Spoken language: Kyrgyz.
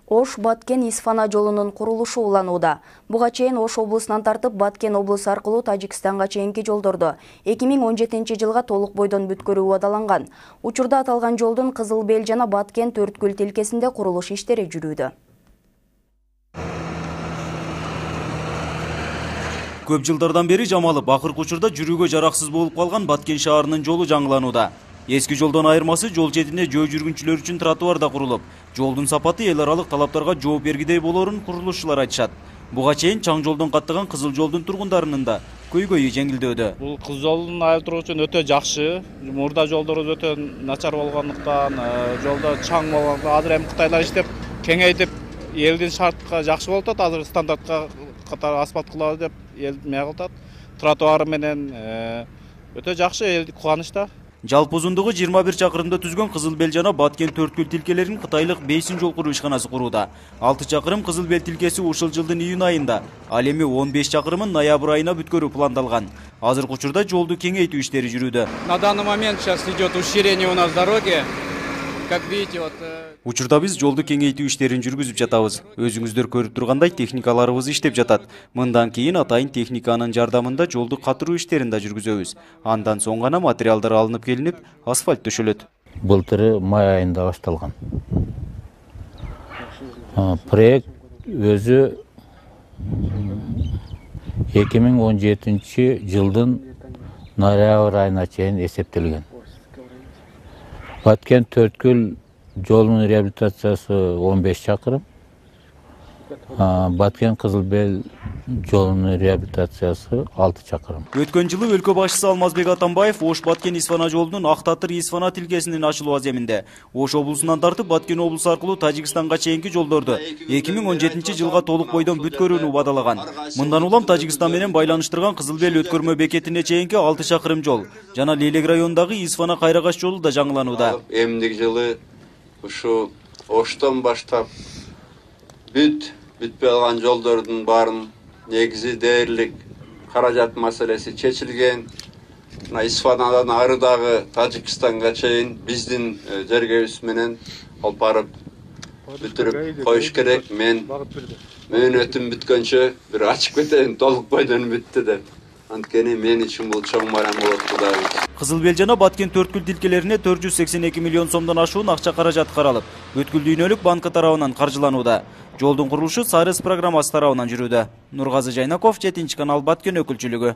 Ош Баткен-Исфана жолунун курулушу уланууда. Буга чейин Ош облусунан тартып Баткен облусу аркылуу Тажикстанга чейинки жолдорду 2017-жылга толук бойдон бүткөрүү убадаланган. Учурда аталган жолдун Кызыл Бел жана Баткен Төрткүл тилкесинде курулуш иштери жүрүүдө. Көп жылдардан бери жамалып, акыркы учурда жүрүүгө жараксыз болуп калган Баткен шаарынын жолу жаңыланууда. Эски жолдон айырмасы жол четинде жөө жүргүнчүлөр үчүн тротуар да курулуп, жолдун сапаты эл аралык талаптарга жооп бергидей болоорун курулушчулар айтышат. Буга чейин чаң жолдон каттаган Кызыл жолдун тургундарынын да көйгөйү жеңилдөөдө. Бул Кызыл жолдун айылтыруу үчүн өтө жакшы. Мурда жолдорубуз өтө начар болгондуктан, жолдо чаң болгондуктан азыр эми кытайлар иштеп, кеңейтип, элдин шартка жакшы болуп атат. Азыр стандартка катары асфальт кылалы деп эл мыйга кылат. Тротуары менен өтө жакшы, эл кубанычта. Жалпы узундугу 21 чакырымды түзгөн Кызыл Бел жана Баткен Төрткүл тилкелерин кытайлык Бейсин жол куруу ишканасы курууда. 6 чакырым Кызыл Бел тилкеси ушул жылдын июнь айында, ал эми 15 чакырымын ноябрь айына бүткөрүү пландалган. Азыркы учурда жолду кеңейтүү иштери жүрүүдө. На данный момент сейчас идет ущерение у нас дороги. Как видите, вот Учурда биз жолду кеңейтүү иштерин жүргүзүп жатабыз. Өзүңүздөр көрүп тургандай техникаларыбыз иштеп жатат. Мындан кийин атайын техниканын жардамында жолду катыруу иштерин да жүргүзөбүз. Андан соң гана материалдар алынып келинип, асфальт төшөлөт. Былтыры май айында башталган. Проект өзү 2017 жылдын ноябрь айына чейин эсептелген. Баткен Төрткүл жолунун реабилитациясы 15 чакырым. Баткен Кызыл Бел жолунун реабилитациясы 6 чакырым. Өткөн жылы өлкө башчысы Алмазбек Атамбаев Ош Баткен-Исфана жолунун Ак-Татыр-Исфана тилкесинин ачылуу аземинде Ош облусунан тартып Баткен облусу аркылуу Тажикстанга чейинки жолдорду 2017 жылга толук бойдон бүткөрүүнү убадалаган. Мындан улам Тажикстан менен байланыштырган Кызыл Бел өткөрмө бекетине чейинки 6 чакырым жол жана Лелек районундагы Исфана Кайрагаш жолу да жаңыланууда. Эмдик жылы ушу Оштон баштап бүтпөй алган жолдордун баарын негизи дээрлик каражат маселеси чечилген. Исфанадан арыдагы Тажикстанга чейин биздин жергебиз менен алып барып бүтүрүп коюш керек. Мен мөөнөтүм бүткөнчө бир ачып кетейин, толук бойдон бүттү деп. Анткени мен үчүн бул чоң майрам болот Кудайым. Кызыл Бел жана Баткен Төрткүл тилкелерине 482 миллион сомдон ашуун акча каражат каралып, Бүткүл дүйнөлүк банкы тарабынан каржыланууда. Жолдун курулушу Сарыс программасы тарабынан жүрүүдө. Нургазы Жайнаков, 7 канал, Баткен өкүлчүлүгү.